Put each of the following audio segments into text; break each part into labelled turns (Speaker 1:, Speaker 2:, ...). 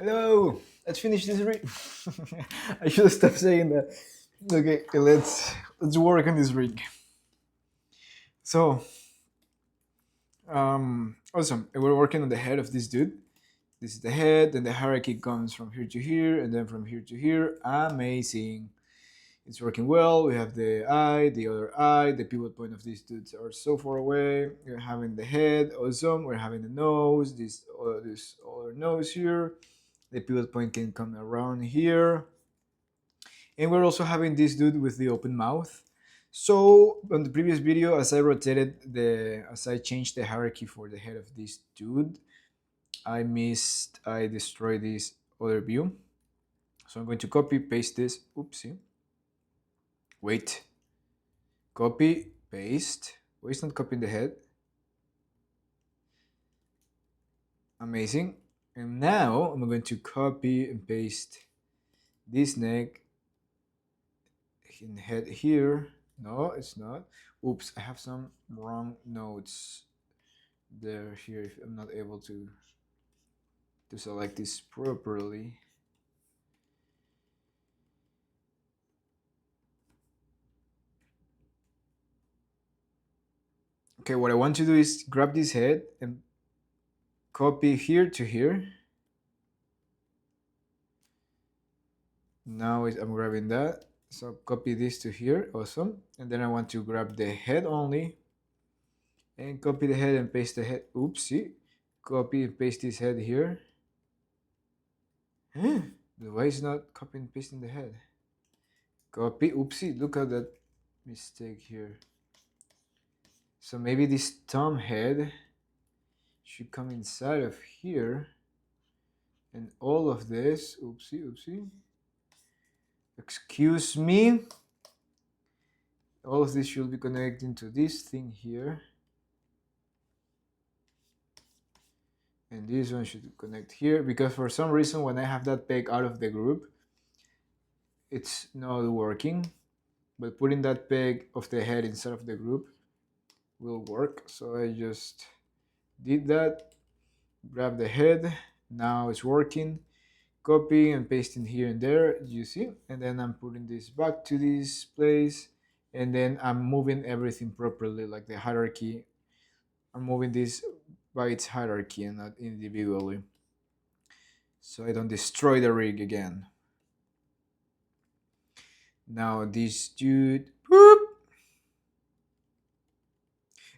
Speaker 1: Hello, let's finish this rig. I should stop saying that. Okay, let's work on this rig. So, awesome. We're working on the head of this dude. This is the head, then the hierarchy comes from here to here, and then from here to here. Amazing. It's working well. We have the eye, the other eye. The pivot point of these dudes are so far away. We're having the head, awesome. We're having the nose, this other nose here. The pivot point can come around here. And we're also having this dude with the open mouth. So on the previous video, as I changed the hierarchy for the head of this dude, I destroyed this other view. So I'm going to copy, paste this. Oopsie. Wait. Copy, paste. Why is not copying the head? Amazing. And now I'm going to copy and paste this neck and head here. No, it's not. Oops, I have some wrong nodes there here if I'm not able to select this properly. Okay, what I want to do is grab this head and copy here to here. Now I'm grabbing that. So copy this to here, awesome. And then I want to grab the head only and copy the head and paste the head. Oopsie. Copy and paste this head here. Why is not copy and pasting the head? Copy. Oopsie. Look at that mistake here. So maybe this thumb head should come inside of here. And all of this. Oopsie, oopsie. Excuse me. All of this should be connecting to this thing here. And this one should connect here, because for some reason when I have that peg out of the group, it's not working. But putting that peg of the head inside of the group will work. So I just did that, grab the head, now it's working. Copy and pasting here and there, you see, and then I'm putting this back to this place, and then I'm moving everything properly, like the hierarchy. I'm moving this by its hierarchy and not individually, so I don't destroy the rig again. Now this dude, whoop.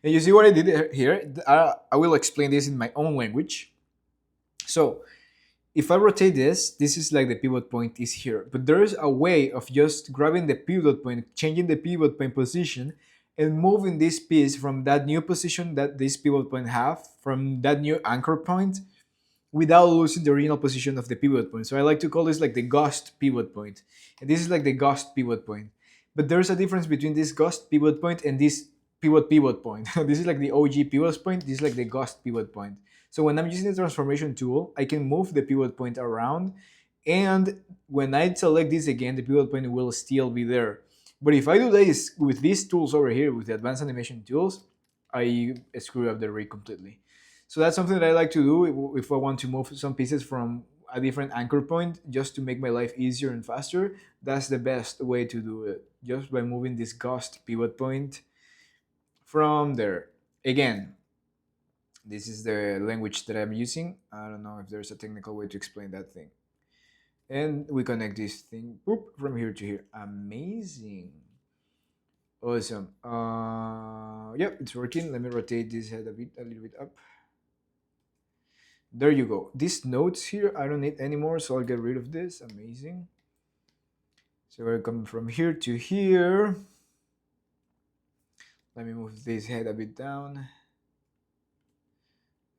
Speaker 1: And you see what I did here? I will explain this in my own language. So if I rotate this is like the pivot point is here. But there's a way of just grabbing the pivot point, changing the pivot point position, and moving this piece from that new position that this pivot point have, from that new anchor point, without losing the original position of the pivot point. So I like to call this like the ghost pivot point. And this is like the ghost pivot point. But there's a difference between this ghost pivot point and this pivot point. This is like the OG pivot point. This is like the ghost pivot point. So when I'm using the transformation tool, I can move the pivot point around. And when I select this again, the pivot point will still be there. But if I do this with these tools over here, with the advanced animation tools, I screw up the rig completely. So that's something that I like to do if I want to move some pieces from a different anchor point just to make my life easier and faster. That's the best way to do it, just by moving this ghost pivot point from there. Again, this is the language that I'm using. I don't know if there's a technical way to explain that thing. And we connect this thing boop, from here to here. Amazing. Awesome. Yep, it's working. Let me rotate this head a little bit up. There you go. These nodes here, I don't need anymore, so I'll get rid of this. Amazing. So we're coming from here to here. Let me move this head a bit down.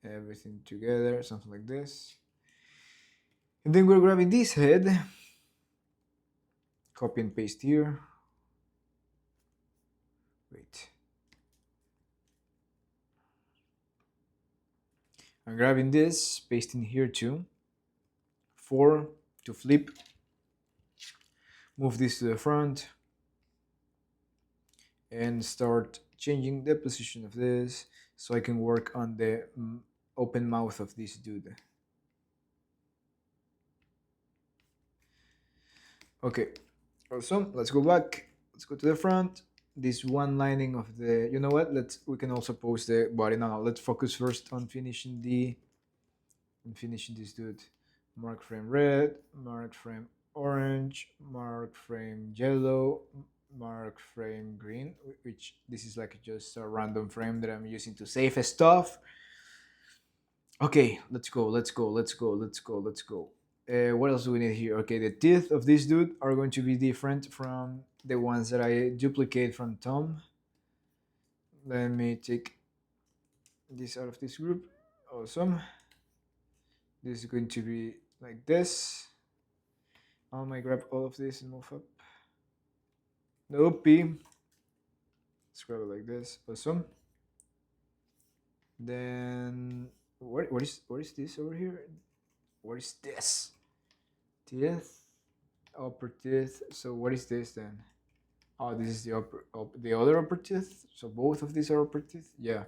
Speaker 1: Everything together, something like this. And then we're grabbing this head. Copy and paste here. Wait. I'm grabbing this, pasting here too. 4 to flip. Move this to the front. And start changing the position of this so I can work on the open mouth of this dude. Okay, awesome. Let's go back. Let's go to the front. This one lining of the, you know what? We can also post the body now. Let's focus first on finishing this dude. Mark frame red, mark frame orange, mark frame yellow, mark frame green, which this is like just a random frame that I'm using to save stuff. Okay, let's go, let's go, let's go, let's go, let's go. What else do we need here? Okay, the teeth of this dude are going to be different from the ones that I duplicate from Tom. Let me take this out of this group. Awesome. This is going to be like this. I might grab all of this and move up. Nope. Let's grab it like this. Awesome. Then what is this over here? What is this? Teeth, upper teeth. So what is this then? Oh, this is the other upper teeth. So both of these are upper teeth. Yeah.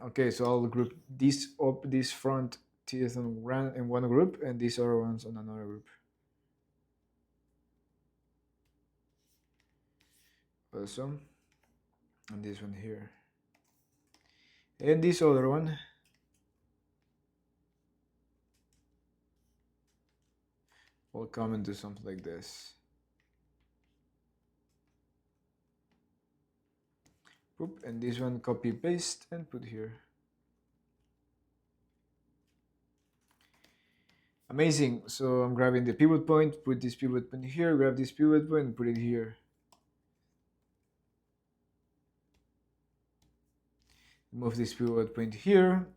Speaker 1: Okay, so I'll group these front teeth in one group and these other ones on another group. Awesome. And this one here. And this other one. Will come into something like this. Boop, and this one copy paste and put here. Amazing. So I'm grabbing the pivot point, put this pivot point here, grab this pivot point and put it here. Move this pivot point here.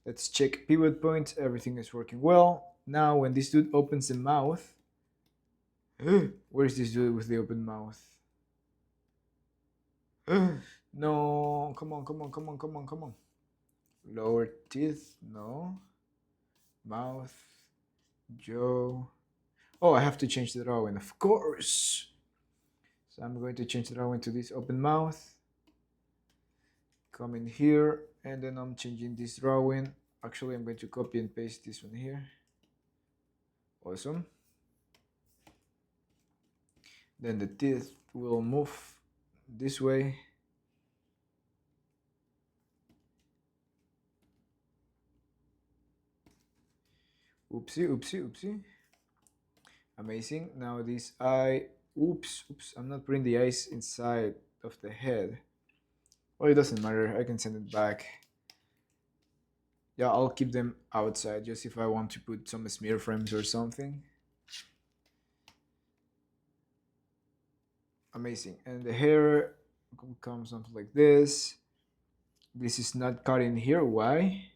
Speaker 1: Let's check pivot points. Everything is working well. Now when this dude opens the mouth, where is this dude with the open mouth? No, come on, come on, come on, come on, come on. Lower teeth, no. Mouth, jaw. Oh, I have to change the drawing, of course. So I'm going to change the drawing to this open mouth. Come in here, and then I'm changing this drawing. Actually, I'm going to copy and paste this one here. Awesome. Then the teeth will move this way. Oopsie, oopsie, oopsie. Amazing. Now this eye, oops, I'm not putting the eyes inside of the head. Well, it doesn't matter, I can send it back. Yeah, I'll keep them outside just if I want to put some smear frames or something. Amazing. And the hair comes something like this. This is not cut in here. Why?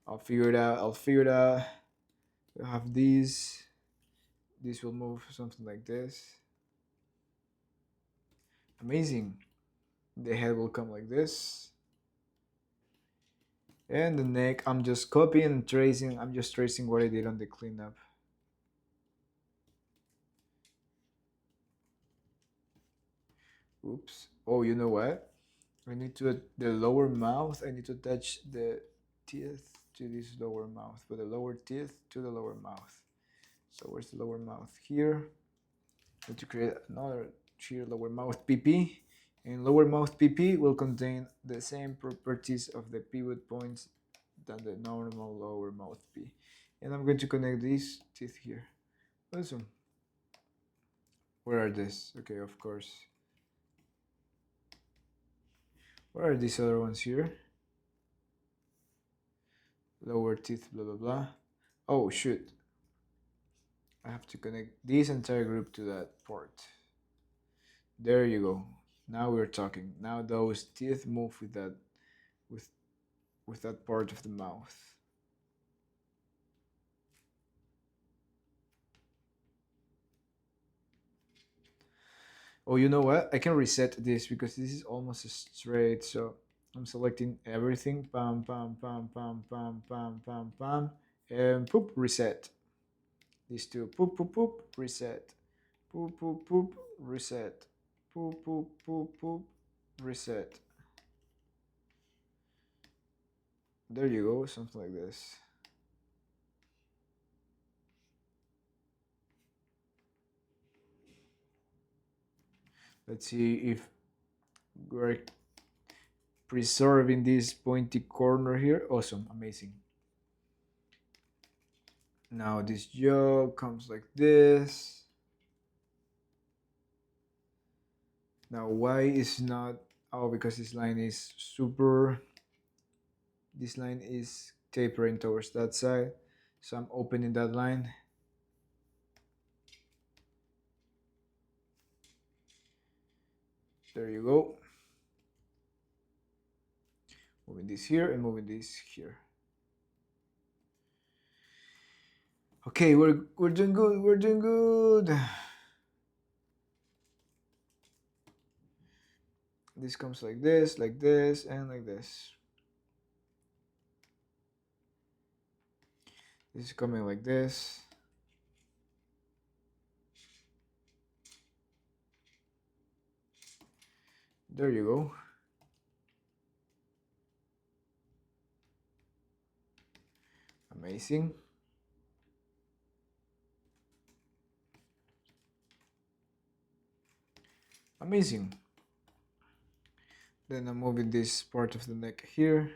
Speaker 1: I'll figure it out. We'll have these. This will move something like this. Amazing. The head will come like this. And the neck, I'm just copying and tracing. I'm just tracing what I did on the cleanup. Oops. Oh, you know what? I need to, the lower mouth, I need to attach the teeth to this lower mouth, but the lower teeth to the lower mouth. So where's the lower mouth? Here. I need to create another here lower mouth PP. And lower mouth PP will contain the same properties of the pivot points than the normal lower mouth P. And I'm going to connect these teeth here. Awesome. Where are these? Okay, of course. Where are these other ones here? Lower teeth, blah, blah, blah. Oh, shoot. I have to connect this entire group to that port. There you go. Now we're talking. Now those teeth move with that, with that part of the mouth. Oh, you know what? I can reset this because this is almost straight. So I'm selecting everything. Pam, pam, pam, pam, pam, pam, pam, pam. And poop, reset. These two. Poop, poop, poop, reset. Poop, poop, poop, reset. Poop, poop, poop, poop, reset. There you go. Something like this. Let's see if we're preserving this pointy corner here. Awesome, amazing. Now this jaw comes like this. Now why is not, oh, because this line is super, this line is tapering towards that side, so I'm opening that line. There you go. Moving this here and moving this here. Okay, we're doing good, we're doing good. This comes like this, and like this. This is coming like this. There you go. Amazing. Amazing. Then I'm moving this part of the neck here.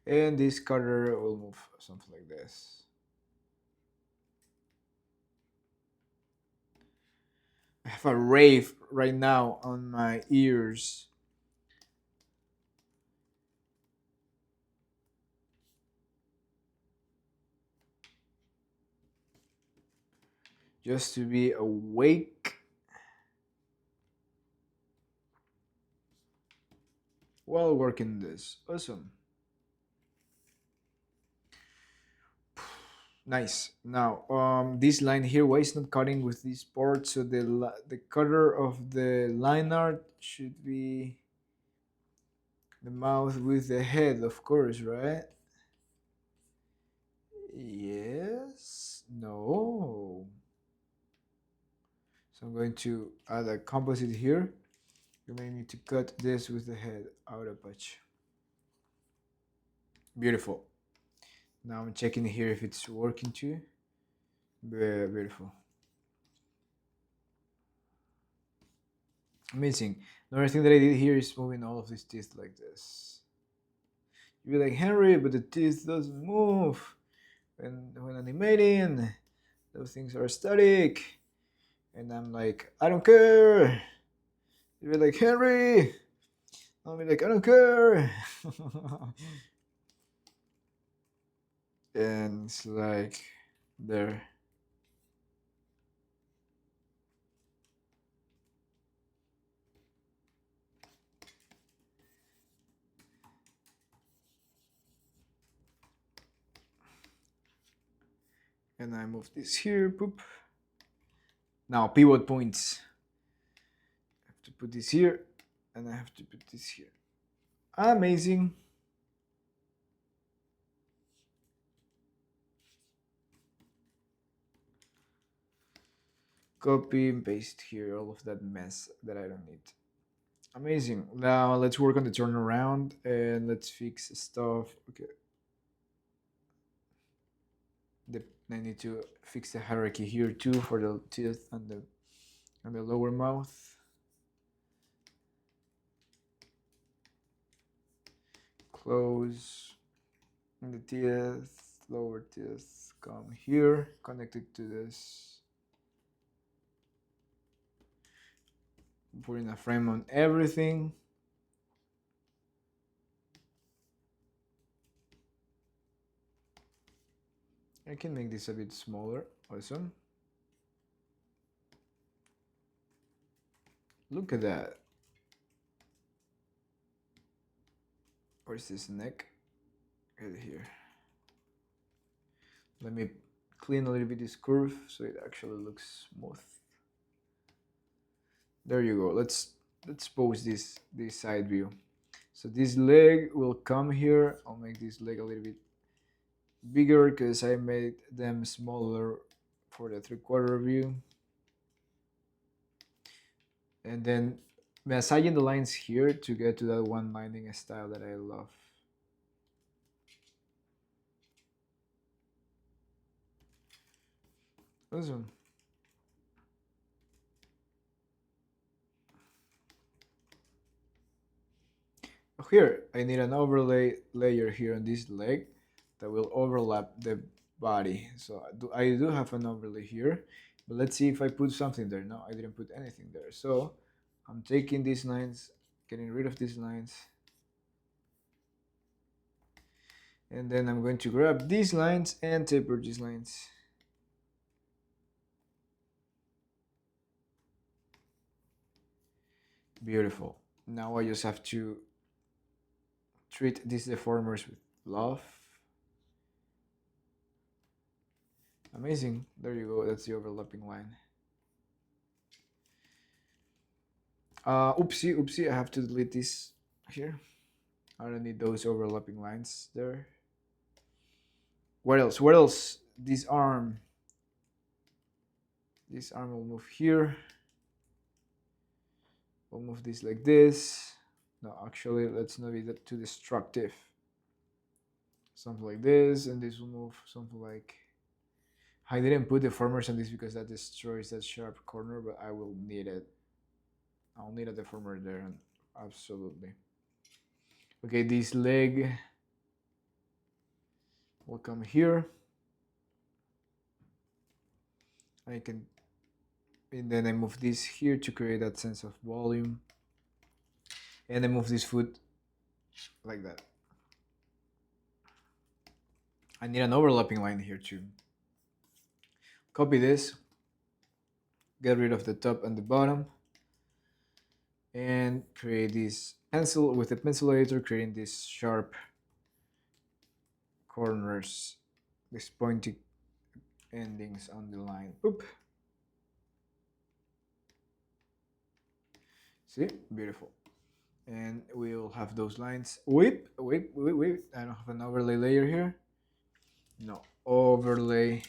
Speaker 1: And this cutter will move something like this. I have a rave right now on my ears. Just to be awake while working this. Awesome. Nice. Now, this line here, why it's not cutting with this part? So the cutter of the line art should be the mouth with the head, of course, right? Yes. No. So I'm going to add a composite here. You may need to cut this with the head out a patch. Beautiful. Now I'm checking here if it's working too. Very beautiful. Amazing. Another thing that I did here is moving all of these teeth like this. You'd be like, Henry, but the teeth doesn't move. When animating, those things are static. And I'm like, I don't care. You'd be like, Henry. I'll be like, I don't care. And it's like, there. And I move this here, poop. Now pivot points. I have to put this here, and I have to put this here. Amazing. Copy and paste here all of that mess that I don't need. Amazing. Now let's work on the turnaround and let's fix stuff. Okay. I need to fix the hierarchy here too for the teeth and the lower mouth. Close and the teeth, lower teeth come here, connected to this. Putting a frame on everything. I can make this a bit smaller. Awesome. Look at that. Where's this neck? Right here. Let me clean a little bit this curve so it actually looks smooth. There you go. Let's pose this side view. So this leg will come here. I'll make this leg a little bit bigger because I made them smaller for the 3/4 view. And then massaging the lines here to get to that one lining style that I love. Awesome. Oh, here, I need an overlay layer here on this leg that will overlap the body. So I do have an overlay here, but let's see if I put something there. No, I didn't put anything there. So I'm taking these lines, getting rid of these lines, and then I'm going to grab these lines and taper these lines. Beautiful. Now I just have to treat these deformers with love. Amazing. There you go. That's the overlapping line. Oopsie, oopsie. I have to delete this here. I don't need those overlapping lines there. What else? What else? This arm. This arm will move here. We'll move this like this. No, actually, let's not be that too destructive. Something like this, and this will move something like. I didn't put deformers on this because that destroys that sharp corner, but I will need it. I'll need a deformer there, absolutely. Okay, this leg will come here. I can, and then I move this here to create that sense of volume. And I move this foot like that. I need an overlapping line here too. Copy this, get rid of the top and the bottom, and create this pencil with the pencil editor, creating these sharp corners, these pointy endings on the line. Oop. See, beautiful. And we'll have those lines. Wait. I don't have an overlay layer here. No, overlay.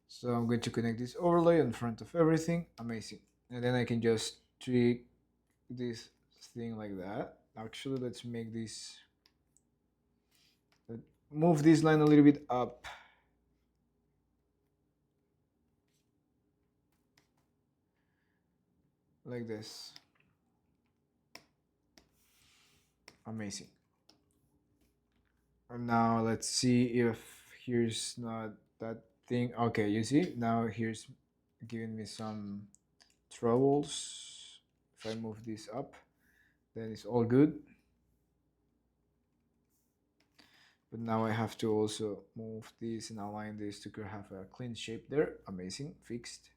Speaker 1: So I'm going to connect this overlay in front of everything. Amazing. And then I can just tweak this thing like that. Actually, let's make this, move this line a little bit up. Like this. Amazing. And now let's see if here's not that thing. Okay, you see, now here's giving me some troubles. If I move this up, then it's all good. But now I have to also move this and align this to have a clean shape there. Amazing, fixed.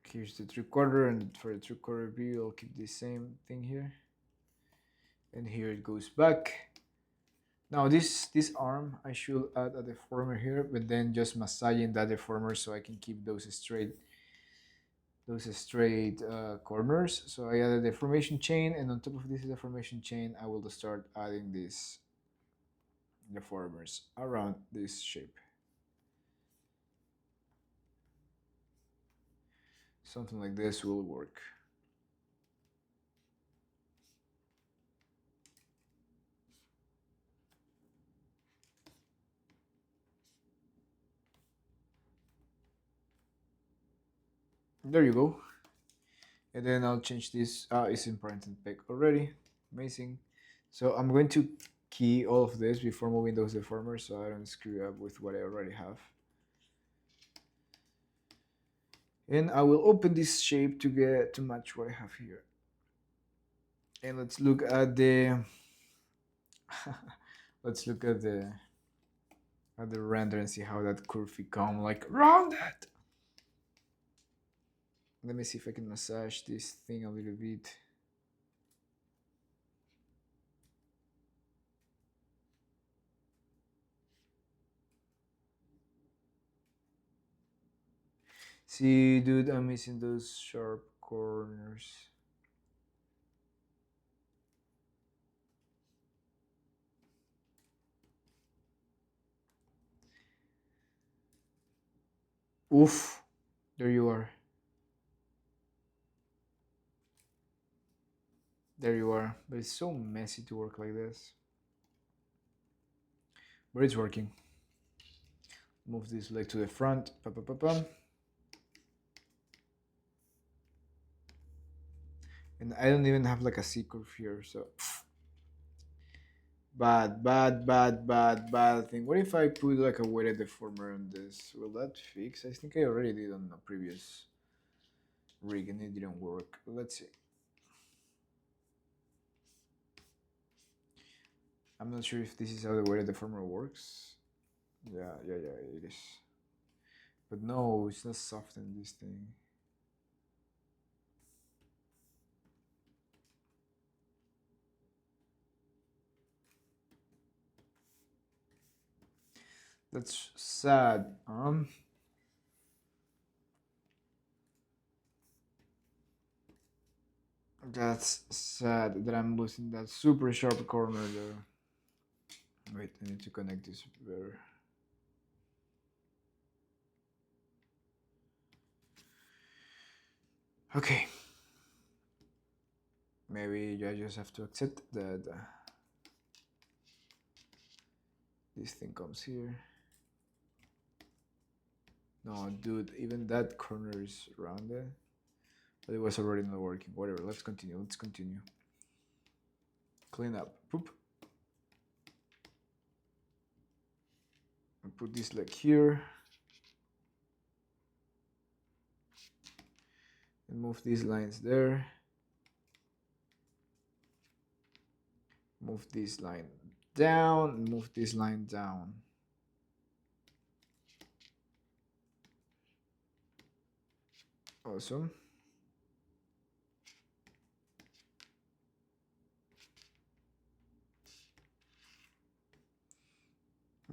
Speaker 1: Here's the 3/4, and for the 3/4 view, I'll keep the same thing here. And here it goes back. Now this arm, I should add a deformer here, but then just massaging that deformer so I can keep those straight corners. So I add a deformation chain, and on top of this deformation chain, I will start adding these deformers around this shape. Something like this will work. There you go. And then I'll change this. It's in parent and peg already. Amazing. So I'm going to key all of this before moving those deformers so I don't screw up with what I already have. And I will open this shape to match what I have here. And let's look at the let's look at the render and see how that curve become like rounded. Let me see if I can massage this thing a little bit. See, dude, I'm missing those sharp corners. Oof, there you are. There you are. But it's so messy to work like this. But it's working. Move this leg to the front. Pa, pa, pa, pa. And I don't even have like a C curve here, so bad, bad, bad, bad, bad thing. What if I put like a weighted deformer on this? Will that fix? I think I already did on a previous rig and it didn't work. Let's see. I'm not sure if this is how the weighted deformer works. Yeah, it is. But no, it's not soft in this thing. That's sad. That's sad that I'm losing that super sharp corner there. Wait, I need to connect this better. Okay. Maybe I just have to accept that this thing comes here. No, dude, even that corner is rounded. But it was already not working. Whatever, let's continue. Clean up. Poop. And put this leg here. And move these lines there. Move this line down. Move this line down. Awesome.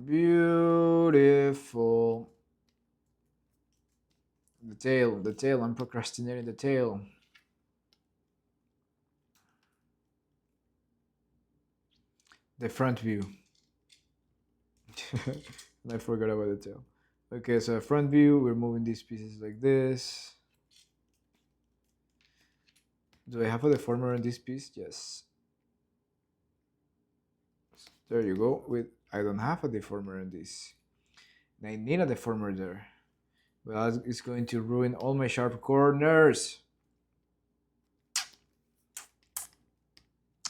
Speaker 1: Beautiful. The tail, I'm procrastinating the tail. The front view. And I forgot about the tail. Okay, so front view, we're moving these pieces like this. Do I have a deformer on this piece? Yes. There you go. I don't have a deformer on this. And I need a deformer there. Well, it's going to ruin all my sharp corners.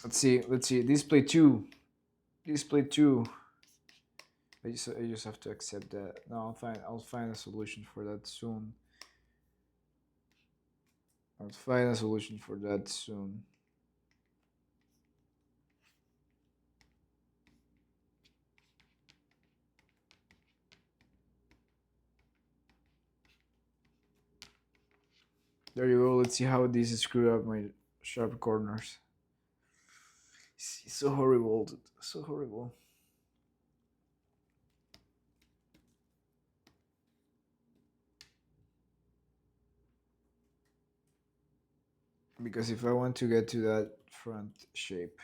Speaker 1: Let's see. Display 2. I just have to accept that. No, I'll find a solution for that soon. There you go. Let's see how this screw up my sharp corners. It's so horrible. So horrible. Because if I want to get to that front shape,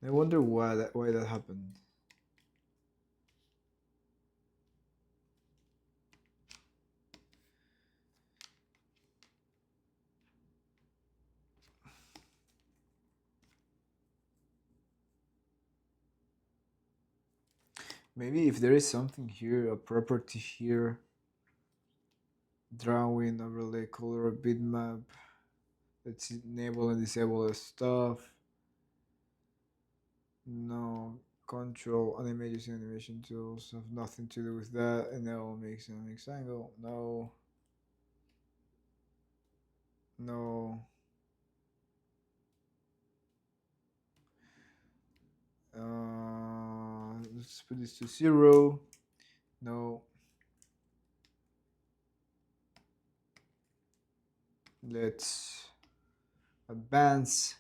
Speaker 1: I wonder why that happened. Maybe if there is something here, a property here, drawing, overlay, color, bitmap, let's enable and disable the stuff. No, control, animation tools have nothing to do with that. Enable mix and mix angle, no. Let's put this to 0. No. Let's advance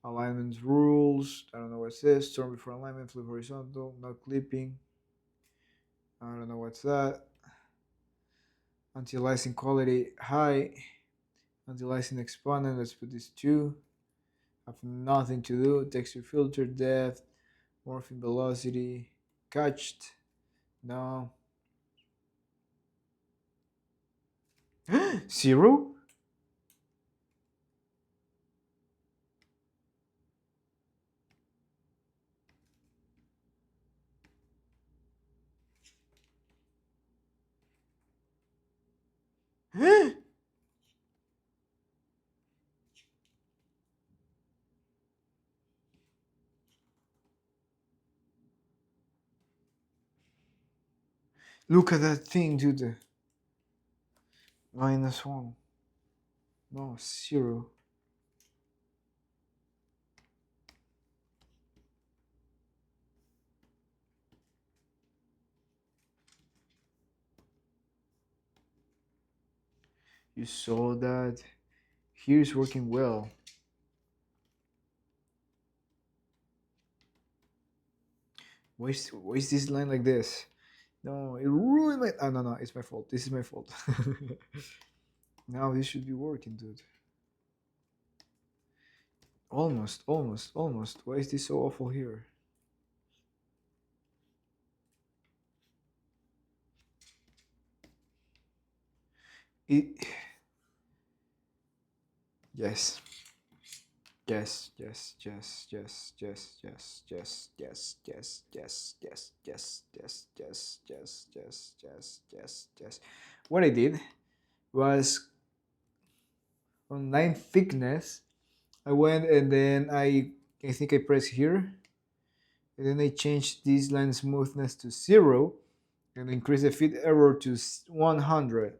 Speaker 1: alignment rules. I don't know what it says. Turn before alignment, flip horizontal, no clipping. I don't know what's that. Anti-aliasing quality high. Anti-aliasing exponent. Let's put this 2. Have nothing to do. Texture filter depth, morphing velocity, catched. No. 0? Look at that thing, dude. -1. No, 0. You saw that? Here's working well. Why is this line like this? No, it ruined my. Oh, no, it's my fault. This is my fault. Now this should be working, dude. Almost, almost, almost. Why is this so awful here? It. Yes. Yes, yes, yes, yes, yes, yes, yes, yes, yes, yes, yes, yes, yes, yes, yes, yes, yes, yes, yes. What I did was on line thickness, I went and then I think I press here, and then I changed this line smoothness to 0 and increase the fit error to 100,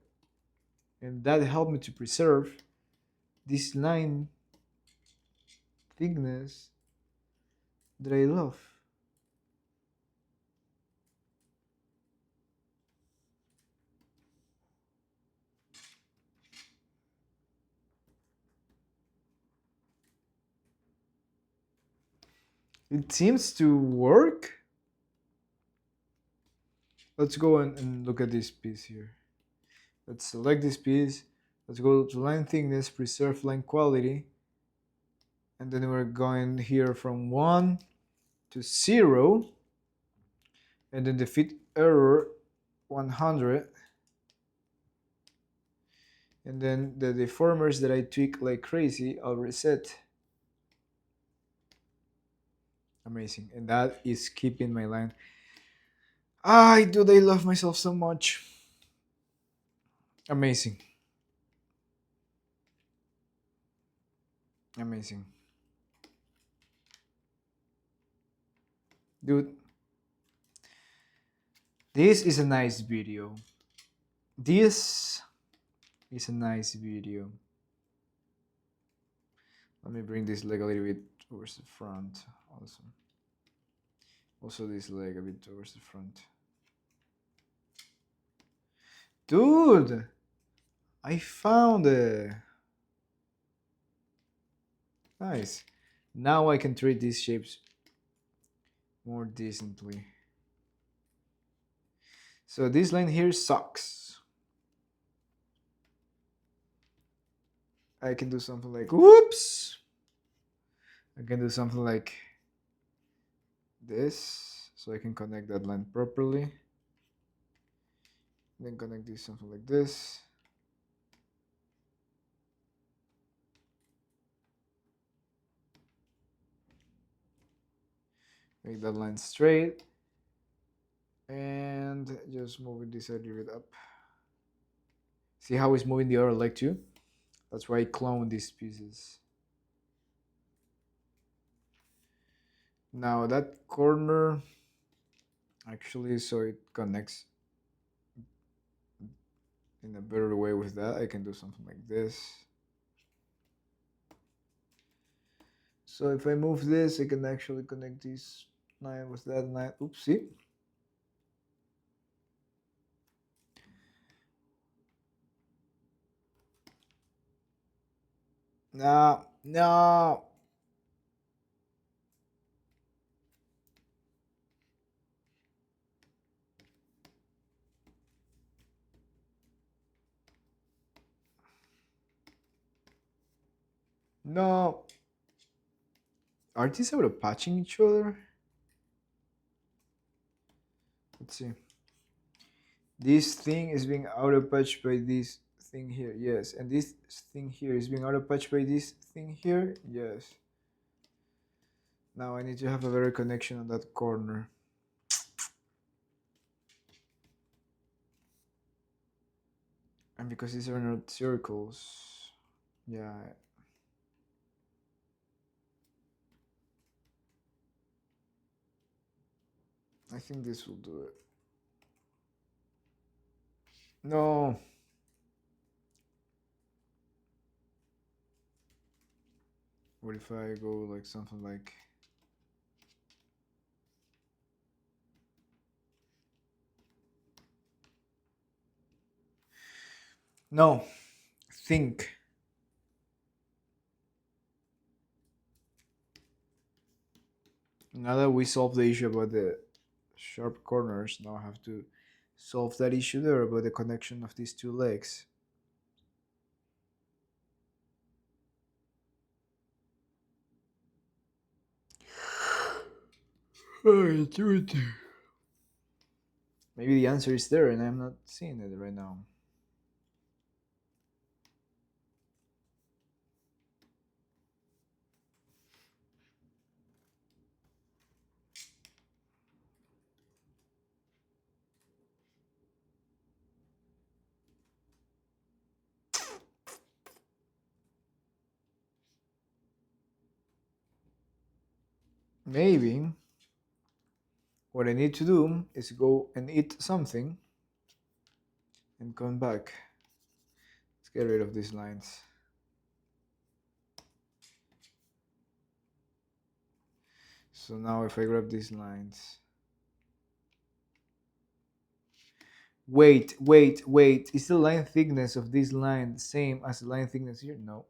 Speaker 1: and that helped me to preserve this line thickness that I love. It seems to work. Let's go and look at this piece here. Let's select this piece. Let's go to line thickness, preserve line quality. And then we're going here from 1 to 0. And then the fit error 100. And then the deformers that I tweak like crazy, I'll reset. Amazing. And that is keeping my line. I love myself so much. Amazing. Amazing. Dude, this is a nice video. This is a nice video. Let me bring this leg a little bit towards the front. Also this leg a bit towards the front. Dude, I found it. Nice. Now I can treat these shapes more decently. So this line here sucks. I can do something like whoops. I can do something like this, so I can connect that line properly. Then connect this something like this. Make that line straight. And just moving this a little bit up. See how it's moving the other leg too? That's why I clone these pieces. Now that corner, actually, so it connects in a better way with that, I can do something like this. So if I move this, I can actually connect this line with that line. Oopsie. No, no. No. Are these out of patching each other? Let's see. This thing is being auto patched by this thing here, yes. And this thing here is being auto patched by this thing here, yes. Now I need to have a better connection on that corner. And because these are not circles, yeah, I think this will do it. No. What if I go like something like... No. Think. Now that we solved the issue about the sharp corners, now I have to solve that issue there about the connection of these two legs. Oh, dude. Maybe the answer is there and I'm not seeing it right now. Maybe what I need to do is go and eat something and come back. Let's get rid of these lines. So now if I grab these lines... Wait. Is the line thickness of this line the same as the line thickness here? No.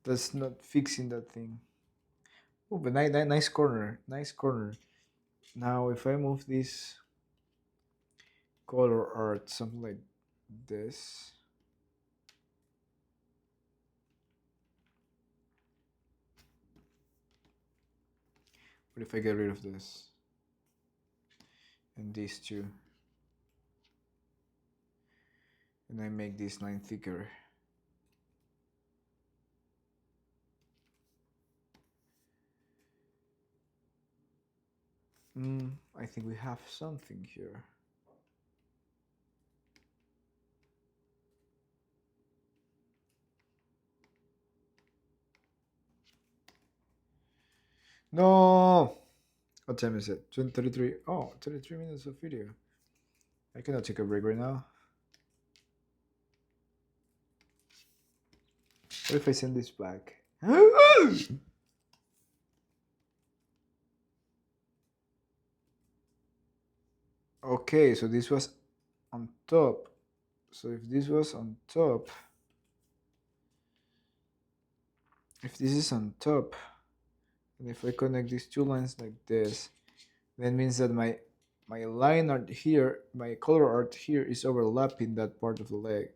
Speaker 1: That's not fixing that thing. Oh, but nice corner. Nice corner. Now if I move this color art, something like this. What if I get rid of this? And these two. And I make this line thicker. I think we have something here. No! What time is it? 33. Oh, 33 minutes of video. I cannot take a break right now. What if I send this back? Okay, so this was on top. So if this was on top, if this is on top, and if I connect these two lines like this, that means that my line art here, my color art here is overlapping that part of the leg.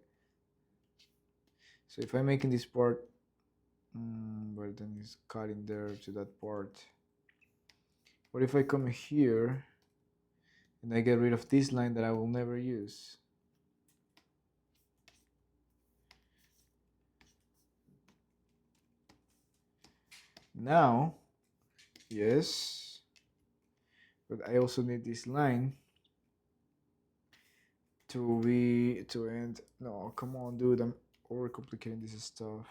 Speaker 1: So if I'm making this part, but then it's cutting there to that part. What if I come here and I get rid of this line that I will never use? Now, yes, but I also need this line to end. No, come on, dude, I'm overcomplicating this stuff.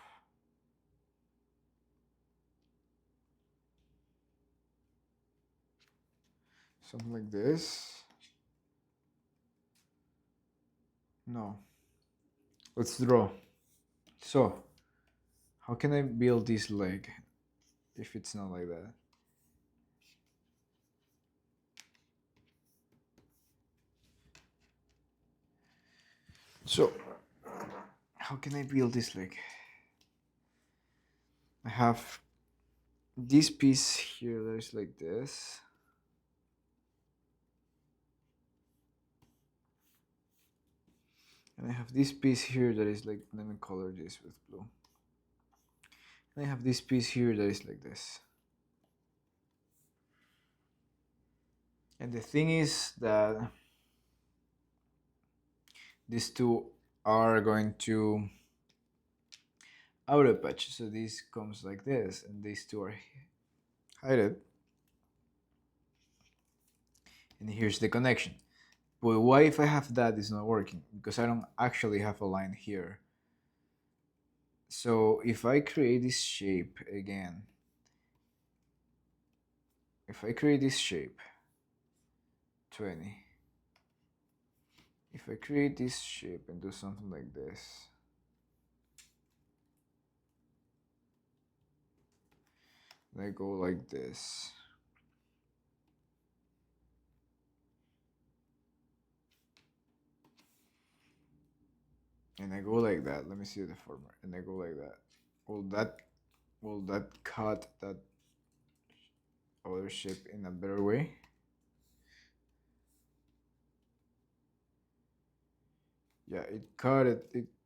Speaker 1: Something like this. No. Let's draw. So, how can I build this leg if it's not like that? So, how can I build this leg? I have this piece here that is like this. And I have this piece here that is like, let me color this with blue. And I have this piece here that is like this. And the thing is that these two are going to outer patch. So this comes like this, and these two are hidden. And here's the connection. But why if I have that is not working? Because I don't actually have a line here. So if I create this shape again, if I create this shape 20, if I create this shape and do something like this, and I go like this, and I go like that, let me see the former, and I go like that, will that cut that other shape in a better way? Yeah, it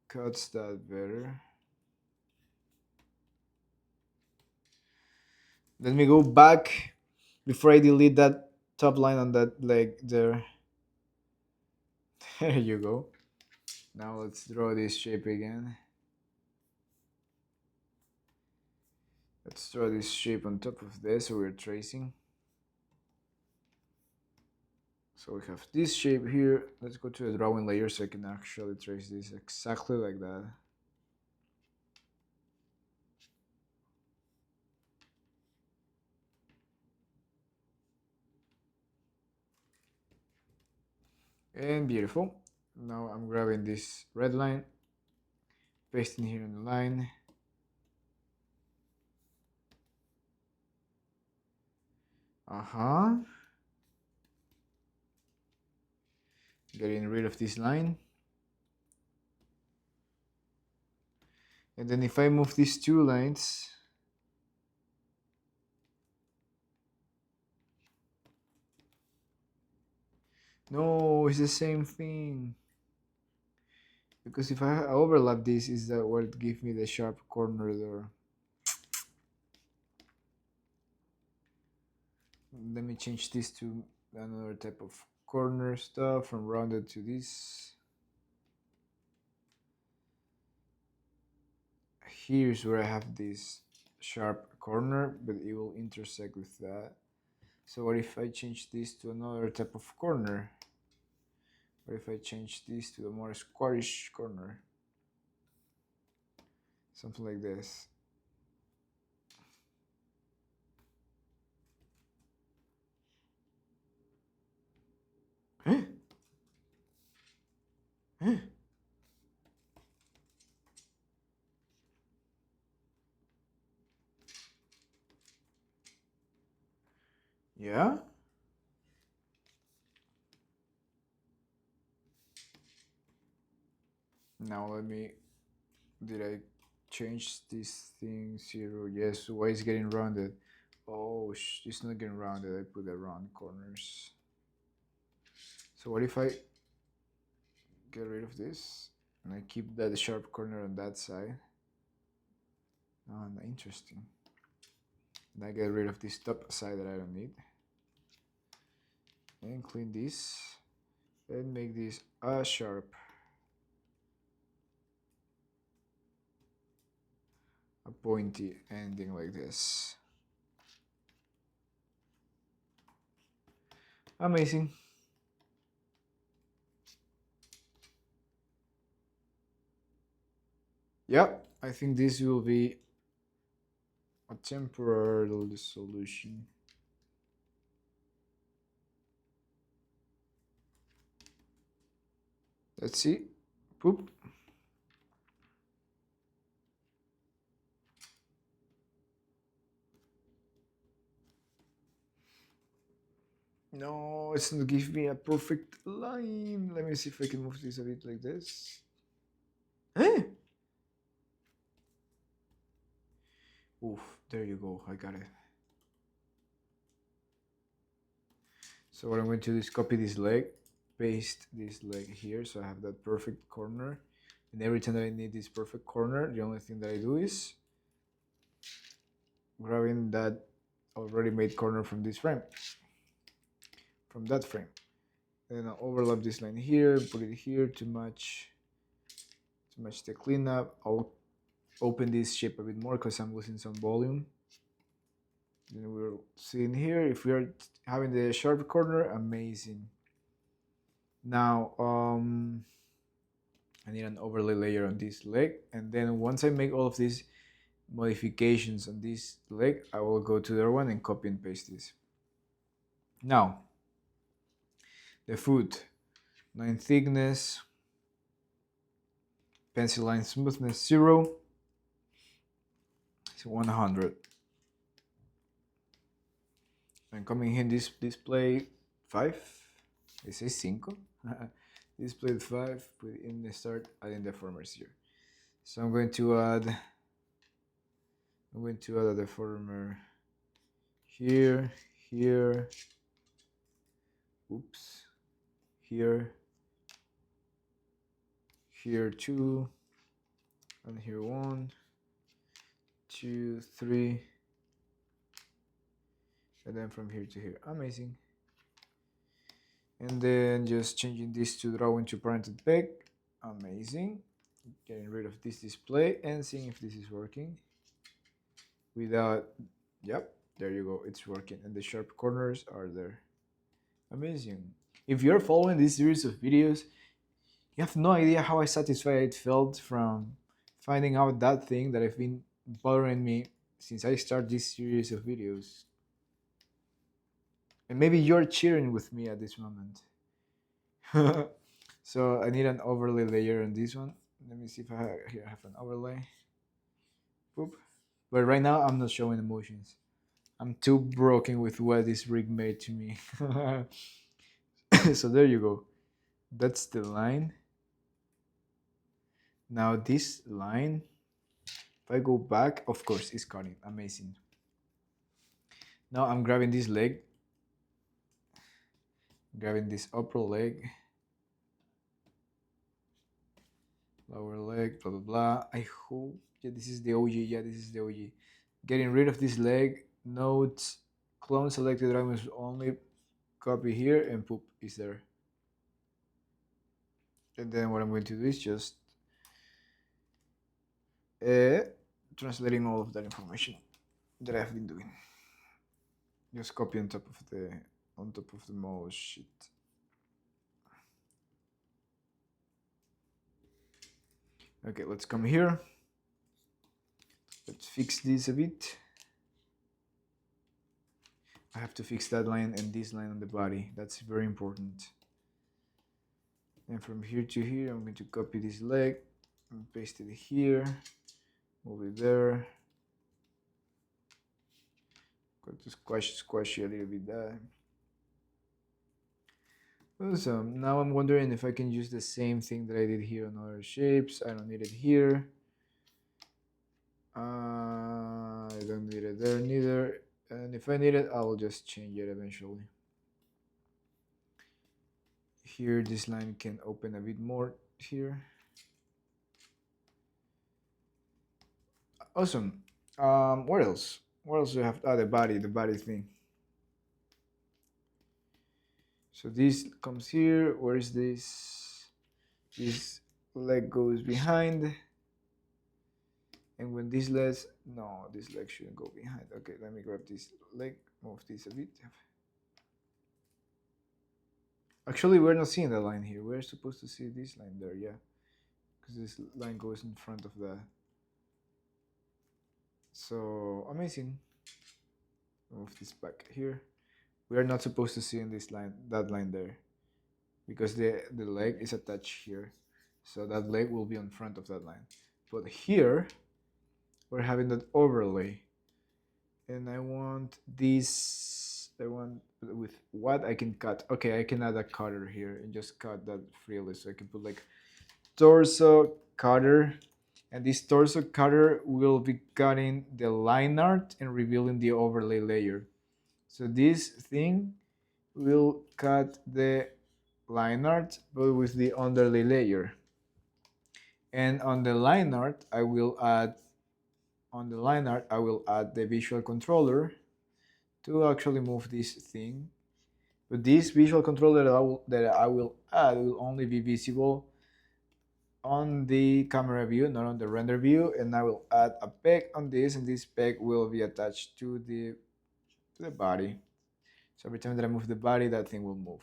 Speaker 1: cuts that better. Let me go back before I delete that top line on that leg there. There you go. Now let's draw this shape again. Let's draw this shape on top of this, so we're tracing. So we have this shape here. Let's go to the drawing layer so I can actually trace this exactly like that. And beautiful. Now I'm grabbing this red line, pasting here on the line. Getting rid of this line. And then if I move these two lines, no, it's the same thing. Because if I overlap this, is that what gives me the sharp corner there? Let me change this to another type of corner stuff, from rounded to this. Here's where I have this sharp corner, but it will intersect with that. So what if I change this to another type of corner? What if I change this to a more squarish corner? Something like this. Huh? Huh? Yeah? Now let me, did I change this thing 0? Yes, why is it getting rounded? Oh, it's not getting rounded, I put the round corners. So what if I get rid of this and I keep that sharp corner on that side? Oh, interesting. And I get rid of this top side that I don't need. And clean this and make this a sharp. A pointy ending like this. Amazing. Yep, I think this will be a temporary solution. Let's see. Poop. No, it's not give me a perfect line. Let me see if I can move this a bit like this. Eh? Oof, there you go. I got it. So what I'm going to do is copy this leg, paste this leg here, so I have that perfect corner. And every time that I need this perfect corner, the only thing that I do is grabbing that already made corner from this frame, from that frame. And then I'll overlap this line here, put it here to match the cleanup. I'll open this shape a bit more because I'm losing some volume. Then we're seeing here, if we are having the sharp corner, amazing. Now, I need an overlay layer on this leg. And then once I make all of these modifications on this leg, I will go to the other one and copy and paste this. Now, the foot, line thickness, pencil line smoothness 0, it's 100. I'm coming here in this display 5, it says 5. Display 5, put it in the start, adding deformers here. So I'm going to add a deformer here, here, oops, here, here 2, and here 1, 2, 3, and then from here to here. Amazing. And then just changing this to drawing to parented peg. Amazing. Getting rid of this display and seeing if this is working. Without, yep, there you go, it's working, and the sharp corners are there. Amazing. If you're following this series of videos, you have no idea how satisfied it felt from finding out that thing that have been bothering me since I started this series of videos. And maybe you're cheering with me at this moment. So I need an overlay layer on this one. Let me see if I have an overlay. Boop. But right now I'm not showing emotions. I'm too broken with what this rig made to me. So there you go. That's the line. Now this line, if I go back, of course it's cutting. Amazing. Now I'm grabbing this leg, grabbing this upper leg, lower leg, blah blah blah. I hope, yeah, this is the OG. Yeah, this is the OG. Getting rid of this leg. Note, clone selected dragons only. Copy here and poop is there. And then what I'm going to do is just translating all of that information that I've been doing. Just copy on top of the mouse sheet. Okay, let's come here. Let's fix this a bit. I have to fix that line and this line on the body. That's very important. And from here to here, I'm going to copy this leg and paste it here. Move it there. Got to squash a little bit there. Awesome. Now I'm wondering if I can use the same thing that I did here on other shapes. I don't need it here. I don't need it there neither. And if I need it, I will just change it eventually. Here, this line can open a bit more here. Awesome. What else? What else do we have? The body thing. So this comes here. Where is this? This leg goes behind. And when this leg, no, this leg shouldn't go behind. Okay, let me grab this leg, move this a bit. Actually, we're not seeing the line here. We're supposed to see this line there, yeah. Because this line goes in front of the... So, amazing. Move this back here. We are not supposed to see in this line, that line there. Because the leg is attached here. So that leg will be in front of that line. But here, we're having that overlay. And I want this, with what I can cut. Okay, I can add a cutter here and just cut that freely. So I can put like torso cutter. And this torso cutter will be cutting the line art and revealing the overlay layer. So this thing will cut the line art, but with the underlay layer. And on the line art, I will add the visual controller to actually move this thing. But this visual controller that I will add will only be visible on the camera view, not on the render view, and I will add a peg on this, and this peg will be attached to the body. So every time that I move the body, that thing will move.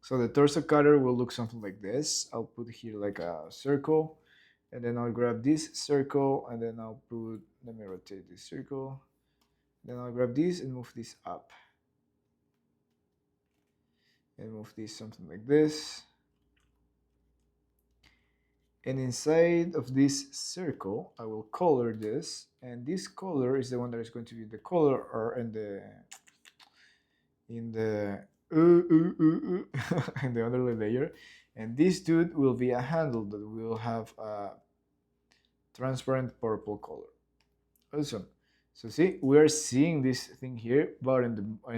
Speaker 1: So the torso cutter will look something like this. I'll put here like a circle, and then I'll grab this circle, and then I'll put, let me rotate this circle, then I'll grab this and move this up, and move this something like this. And inside of this circle, I will color this, and this color is the one that is going to be the color or in the in the in the underlay layer, and this dude will be a handle that will have a transparent purple color. Awesome. So see, we are seeing this thing here, but in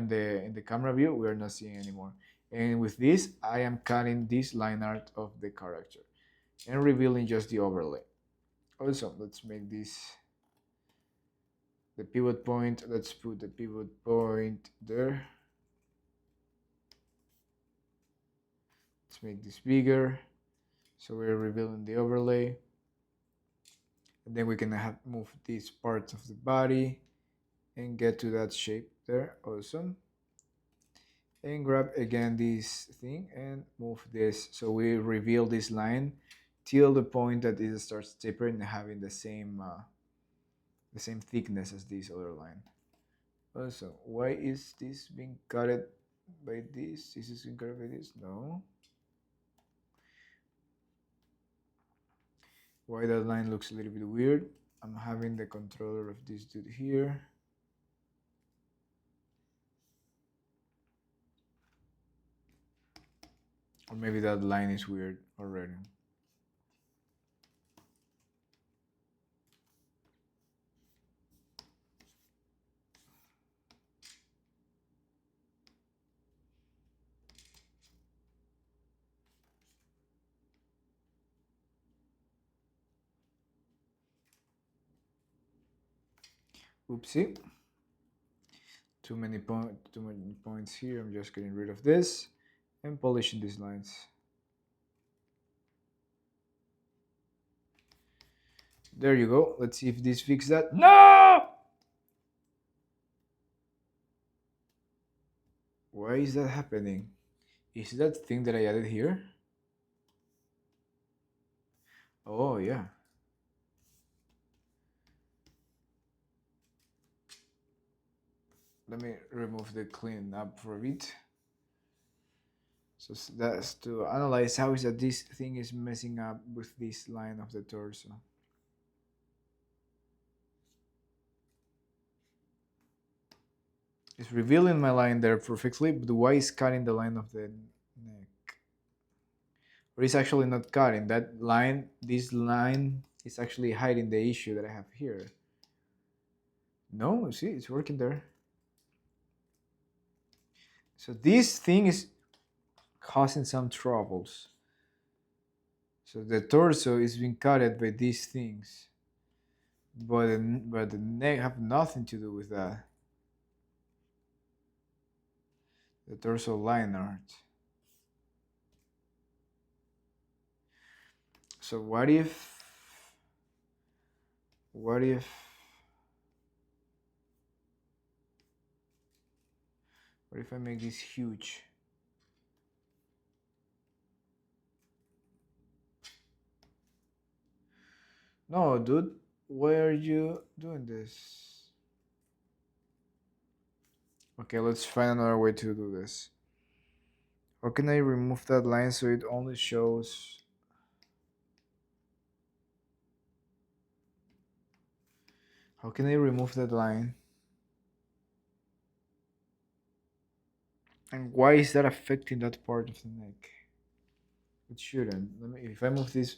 Speaker 1: the camera view, we are not seeing anymore. And with this, I am cutting this line art of the character and revealing just the overlay. Awesome. Let's make this the pivot point. Let's put the pivot point there. Let's make this bigger. So we're revealing the overlay. And then we can move these parts of the body and get to that shape there. Awesome. And grab again this thing and move this. So we reveal this line till the point that it starts tapering and having the same thickness as this other line. Also, why is this being cut by this? This is being cut by this? No. Why that line looks a little bit weird? I'm having the controller of this dude here. Or maybe that line is weird already. Oopsie. Too many points here. I'm just getting rid of this and polishing these lines. There you go. Let's see if this fixes that. No! Why is that happening? Is that thing that I added here? Oh, yeah. Let me remove the clean up for a bit. So that's to analyze how is that this thing is messing up with this line of the torso. It's revealing my line there perfectly, but why is cutting the line of the neck? Or it's actually not cutting that line. This line is actually hiding the issue that I have here. No, see, it's working there. So this thing is causing some troubles. So the torso is being cut by these things, but the neck have nothing to do with that. The torso line art. So what if I make this huge? No, dude, why are you doing this? Okay, let's find another way to do this. How can I remove that line so it only shows? How can I remove that line? And why is that affecting that part of the neck? It shouldn't. If I move this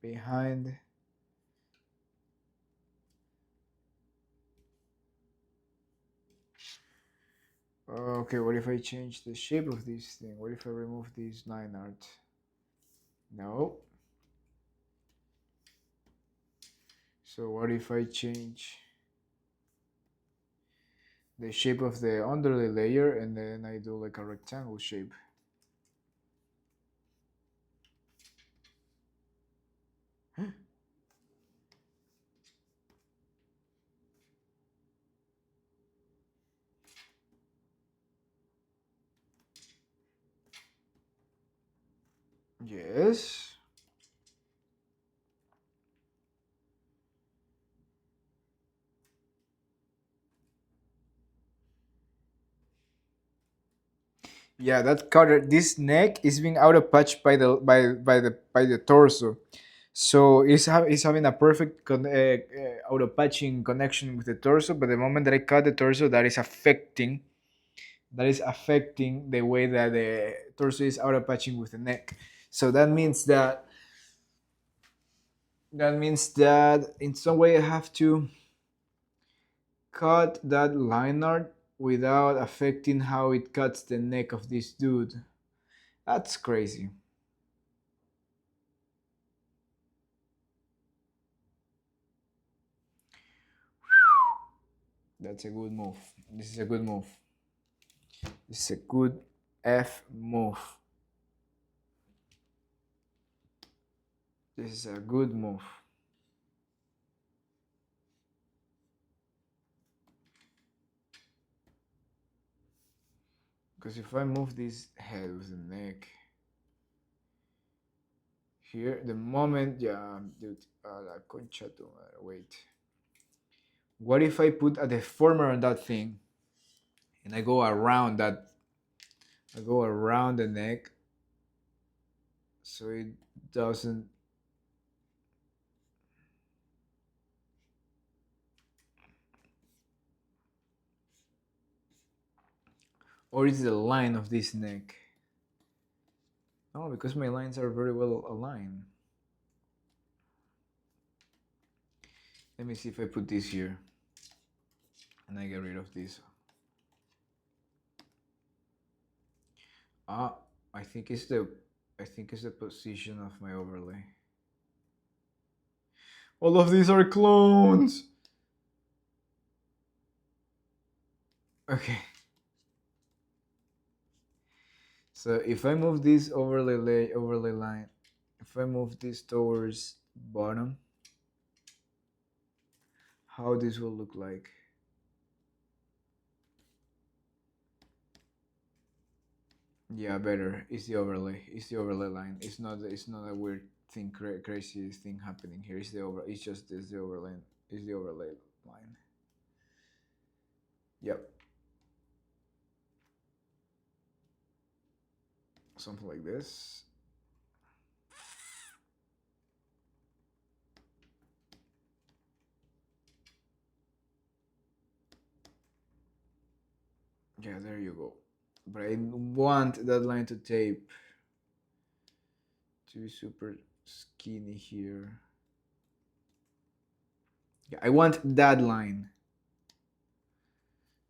Speaker 1: behind. Okay, what if I change the shape of this thing? What if I remove this line art? No. So what if I change the shape of the underlay layer and then I do like a rectangle shape? Yes. Yeah, that cutter. This neck is being out of patch by the torso, so it's having a perfect out of patching connection with the torso. But the moment that I cut the torso, that is affecting the way that the torso is out of patching with the neck. So that means that in some way I have to cut that line art without affecting how it cuts the neck of this dude. That's crazy. That's a good move. This is a good move. This is a good F move. This is a good move. Because if I move this head with the neck here, the moment, yeah, dude, la concha tu madre, wait. What if I put a deformer on that thing and I go around the neck so it doesn't, or is the line of this neck? No, because my lines are very well aligned. Let me see if I put this here and I get rid of this. Ah, I think it's the position of my overlay. All of these are clones. Okay. So if I move this overlay line, if I move this towards bottom, how this will look like? Yeah, better. It's the overlay. It's the overlay line. It's not a weird thing, crazy thing happening here. It's just this the overlay. It's the overlay line. Yep. Something like this. Yeah, there you go. But I want that line to tape to be super skinny here. Yeah, I want that line.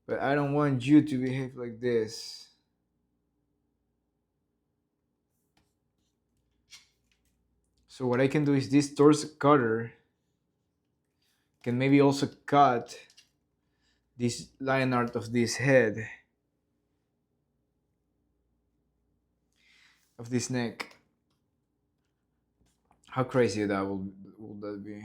Speaker 1: But I don't want you to behave like this. So what I can do is this torso cutter can maybe also cut this line art of this head, of this neck. How crazy that will that be?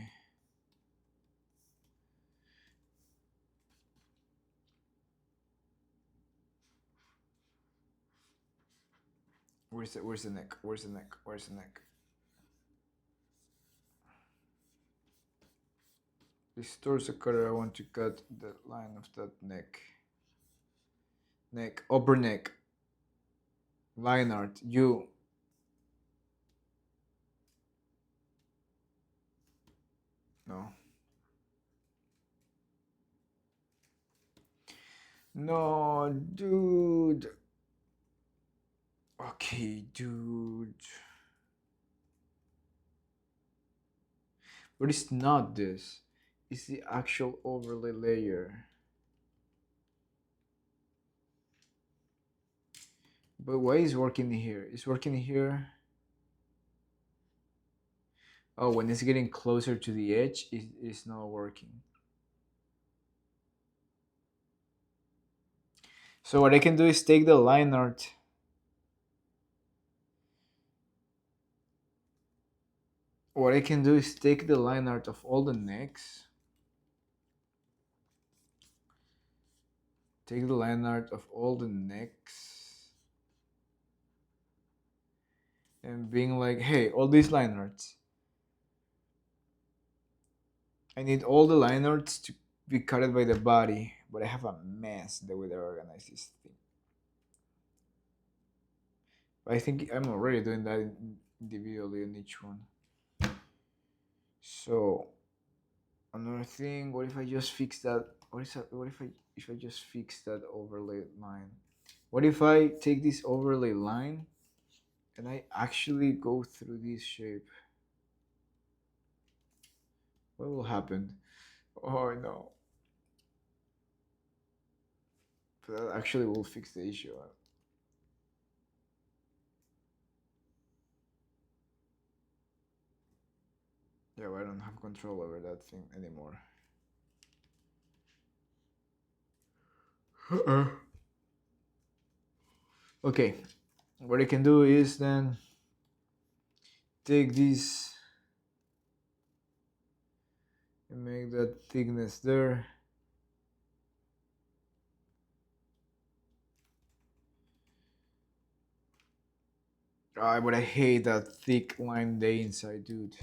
Speaker 1: Where's the neck? Where's the neck? Where's the neck? This torso cutter, I want to cut the line of that neck. Neck, upper neck. Line art. You. No. No, dude. Okay, dude. But it's not this. It's the actual overlay layer. But why is working here? It's working here. Oh, when it's getting closer to the edge, it's not working. So what I can do is take the line art. What I can do is take the line art of all the necks. Take the line art of all the necks. and being like, hey, all these line arts, I need all the line arts to be cut by the body, but I have a mess the way they organize this thing. But I think I'm already doing that individually in each one. So another thing, what if I just fix that? What if I just fix that overlay line? What if I take this overlay line and I actually go through this shape? What will happen? Oh no. But that actually will fix the issue. Yeah, well, I don't have control over that thing anymore. Okay, what I can do is then take this and make that thickness there. Ah, but I hate that thick line day inside, dude.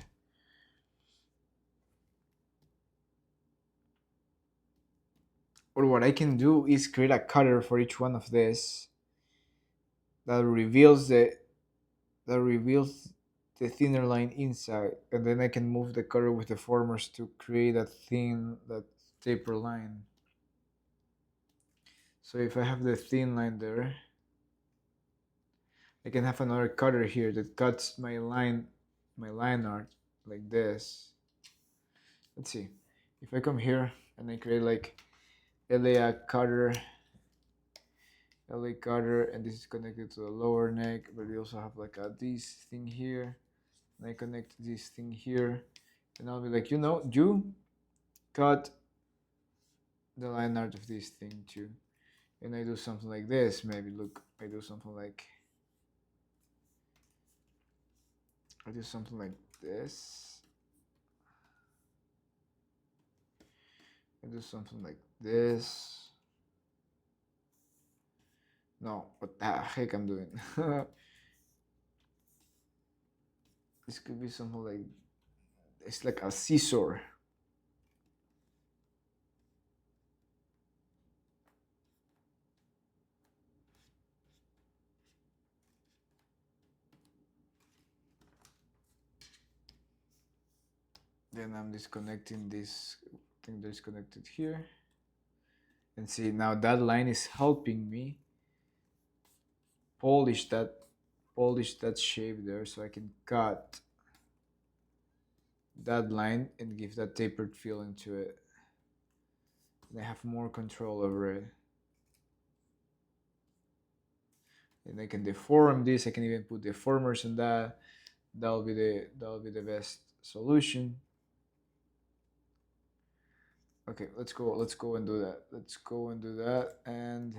Speaker 1: Or what I can do is create a cutter for each one of this that reveals the thinner line inside, and then I can move the cutter with the formers to create that taper line. So if I have the thin line there, I can have another cutter here that cuts my line art like this. Let's see. If I come here and I create like LA cutter, and this is connected to the lower neck, but we also have like this thing here, and I connect this thing here, and I'll be like, you cut the line art of this thing too, and I do something like this. Maybe look, I do something like this. I do something like this. No, what the heck I'm doing? This could be something like, it's like a scissor. Then I'm disconnecting this thing that's connected here. And see, now that line is helping me polish that shape there, so I can cut that line and give that tapered feeling to it. And I have more control over it. And I can deform this. I can even put deformers in that. That'll be the best solution. Okay, let's go and do that. And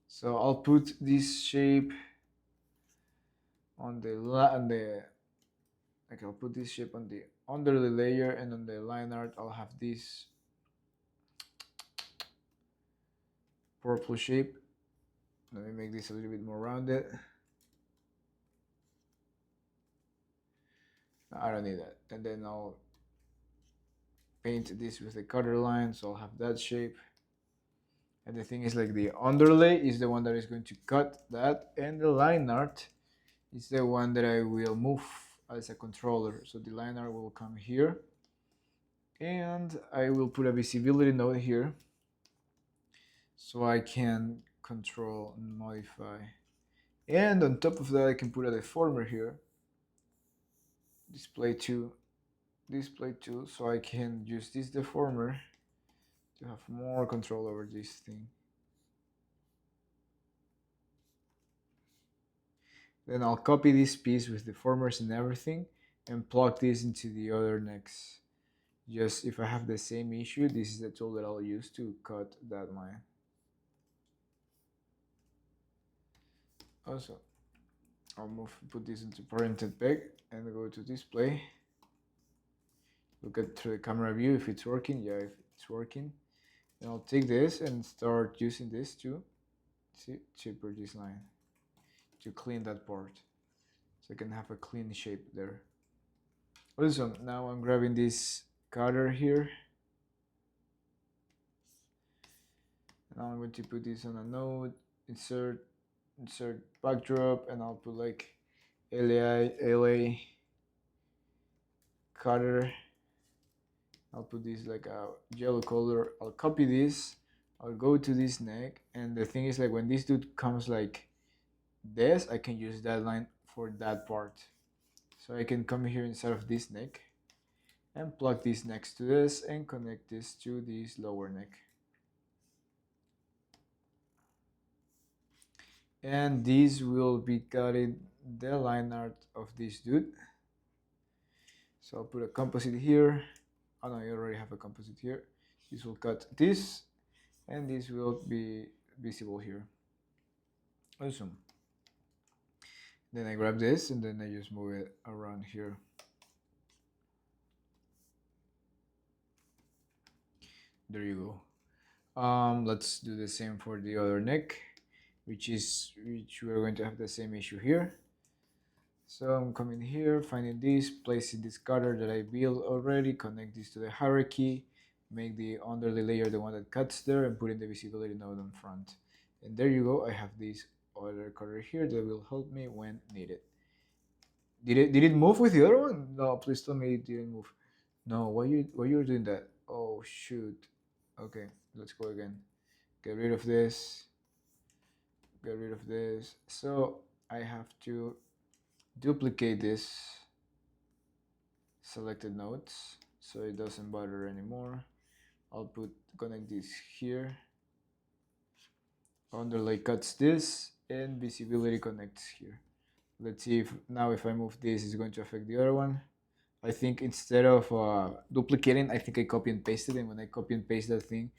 Speaker 1: so I'll put this shape on I'll put this shape on the under the layer, and on the line art I'll have this purple shape. Let me make this a little bit more rounded. No, I don't need that. And then I'll paint this with the cutter line, so I'll have that shape. And the thing is, like, the underlay is the one that is going to cut that, and the line art is the one that I will move as a controller. So the line art will come here, and I will put a visibility node here so I can control and modify. And on top of that, I can put a deformer here, display 2, so I can use this deformer to have more control over this thing. Then I'll copy this piece with deformers and everything and plug this into the other necks. Just if I have the same issue, this is the tool that I'll use to cut that line. Also, I'll put this into parented peg and go to display. Look at through the camera view if it's working. Yeah, if it's working. And I'll take this and start using this to taper this line to clean that part. so I can have a clean shape there. Awesome. Now I'm grabbing this cutter here. Now I'm going to put this on a node, insert backdrop, and I'll put like LA cutter. I'll put this like a yellow color. I'll copy this. I'll go to this neck, and the thing is, like, when this dude comes like this, I can use that line for that part. So I can come here inside of this neck and plug this next to this and connect this to this lower neck. And this will be cutting the line art of this dude. So I'll put a composite here. Oh no, you already have a composite here. This will cut this, and this will be visible here. Awesome. Then I grab this, and then I just move it around here. There you go. Let's do the same for the other neck, which we're going to have the same issue here. So I'm coming here, finding this, placing this cutter that I built already, connect this to the hierarchy, make the underlay layer the one that cuts there, and put in the visibility node on front. And there you go, I have this other cutter here that will help me when needed. Did it move with the other one? No, please tell me it didn't move. No, why you doing that? Oh shoot. Okay, let's go again. Get rid of this. Get rid of this. So I have to duplicate this selected nodes so it doesn't bother anymore. I'll connect this here. Underlay cuts this, and visibility connects here. Let's see if now if I move this, it's going to affect the other one. I think instead of duplicating, I think I copy and pasted, and when I copy and paste that thing,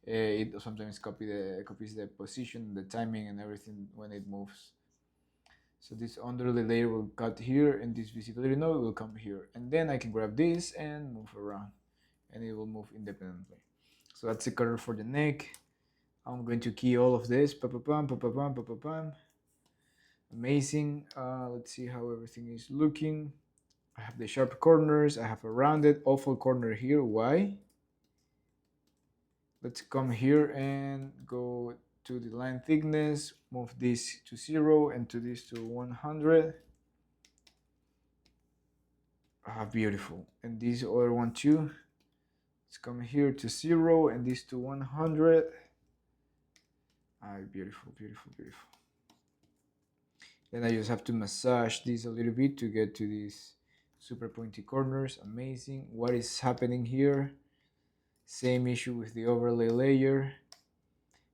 Speaker 1: it sometimes copies the position, the timing, and everything when it moves. So this underlay layer will cut here, and this visibility node will come here, and then I can grab this and move around, and it will move independently. So that's the cutter for the neck. I'm going to key all of this. Amazing. Let's see how everything is looking. I have the sharp corners. I have a rounded awful corner here. Why? Let's come here and go to the line thickness, move this to 0 and to this to 100. Beautiful. And this other one too. Let's come here to 0 and this to 100. Beautiful, beautiful, beautiful. Then I just have to massage this a little bit to get to these super pointy corners. Amazing. What is happening here? Same issue with the overlay layer.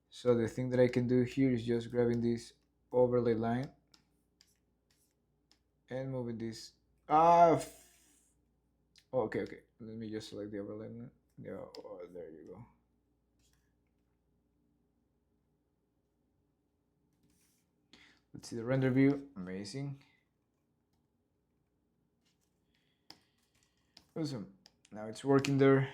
Speaker 1: So the thing that I can do here is just grabbing this overlay line and moving this. Okay. Let me just select the overlay line. Yeah, oh, there you go. Let's see the render view. Amazing. Awesome. Now it's working there.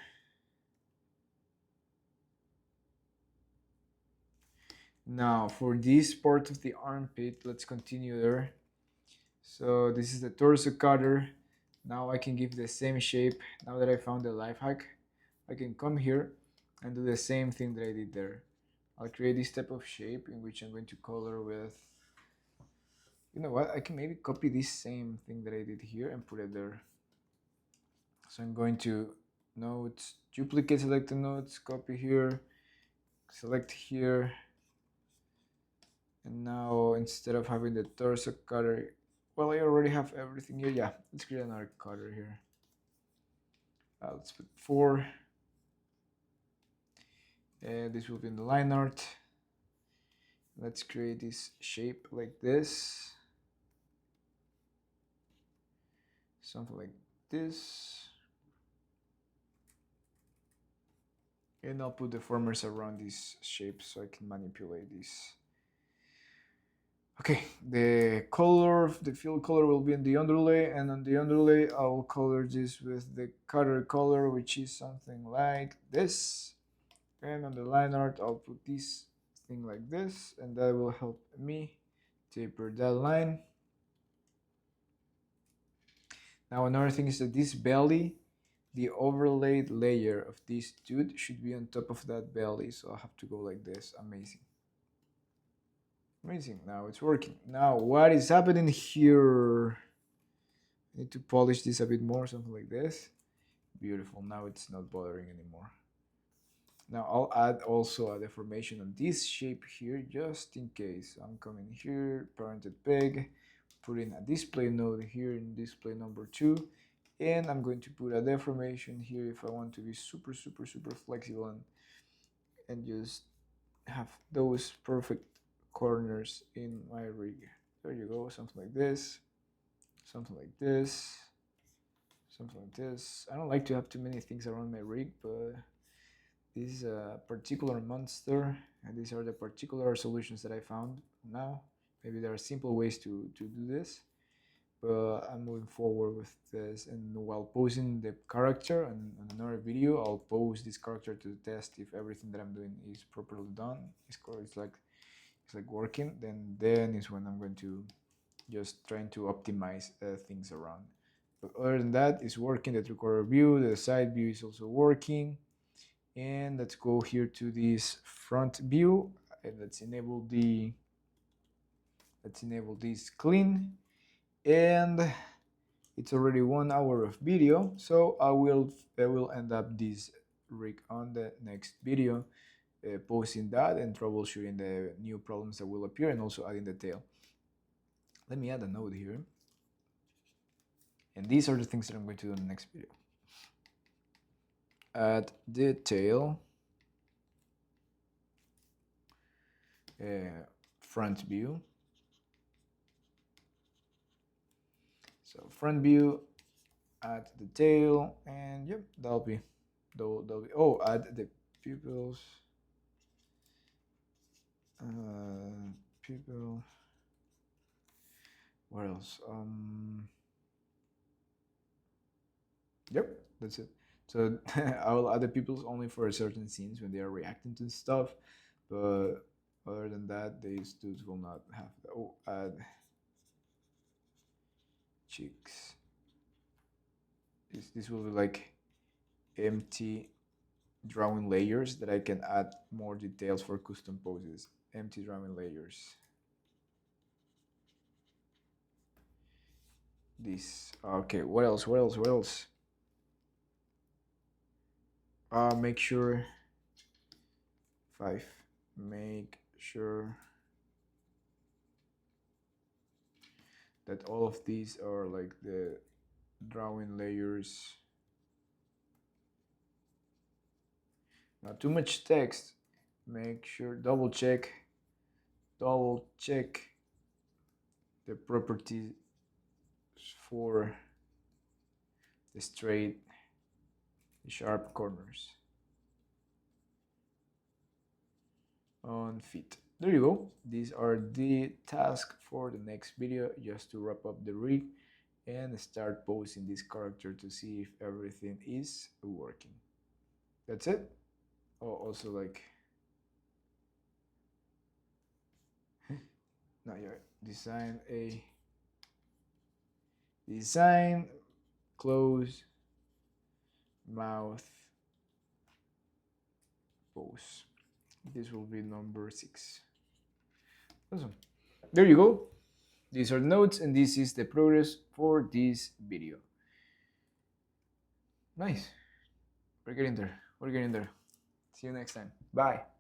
Speaker 1: Now for this part of the armpit, let's continue there. So this is the torso cutter. Now I can give the same shape. Now that I found the life hack, I can come here and do the same thing that I did there. I'll create this type of shape in which I'm going to color with, you know what, I can maybe copy this same thing that I did here and put it there. So I'm going to nodes, duplicate selected nodes, copy here, select here. And now instead of having the torso cutter, well, I already have everything here. Yeah, let's create another cutter here. Let's put 4. And this will be in the line art. Let's create this shape like this. Something like this. And I'll put deformers around this shape so I can manipulate this. Okay, the color, the fill color will be in the underlay, and on the underlay I will color this with the cutter color, which is something like this. And on the line art I'll put this thing like this, and that will help me taper that line. Now another thing is that this belly, the overlaid layer of this dude should be on top of that belly, so I'll have to go like this. Amazing. Amazing. Now it's working. Now what is happening here? I need to polish this a bit more, something like this. Beautiful. Now it's not bothering anymore. Now I'll add also a deformation on this shape here, just in case. I'm coming here, parented peg, putting a display node here in display number 2, and I'm going to put a deformation here if I want to be super flexible and just have those perfect corners in my rig. There you go, something like this, something like this, something like this. I don't like to have too many things around my rig, but this is a particular monster, and these are the particular solutions that I found now. Maybe there are simple ways to do this, but I'm moving forward with this. And while posing the character on another video, I'll pose this character to test if everything that I'm doing is properly done. It's like working. Then is when I'm going to just trying to optimize things around. But other than that, it's working. The three-quarter view, the side view is also working. And let's go here to this front view, and let's enable this clean. And it's already 1 hour of video, so I will end up this rig on the next video, posting that and troubleshooting the new problems that will appear, and also adding the tail. Let me add a node here, and these are the things that I'm going to do in the next video. Add the tail, front view. So front view, add the tail, and yep, that'll be. Oh, add the pupils. Pupil. What else? Yep, that's it. So I will add the pupils only for certain scenes when they are reacting to stuff, but other than that, these dudes will not have that. Oh, add cheeks. This will be like empty drawing layers that I can add more details for custom poses. Empty drawing layers. This. Okay, what else? Make sure 5. Make sure that all of these are like the drawing layers. Not too much text. Make sure double check the properties for the straight, the sharp corners on feet. There you go. These are the tasks for the next video, just to wrap up the rig and start posing this character to see if everything is working. That's it. Oh, also like not yet. Design close mouth pose. This will be number 6. Awesome. There you go. These are notes, and this is the progress for this video. Nice. We're getting there. See you next time. Bye.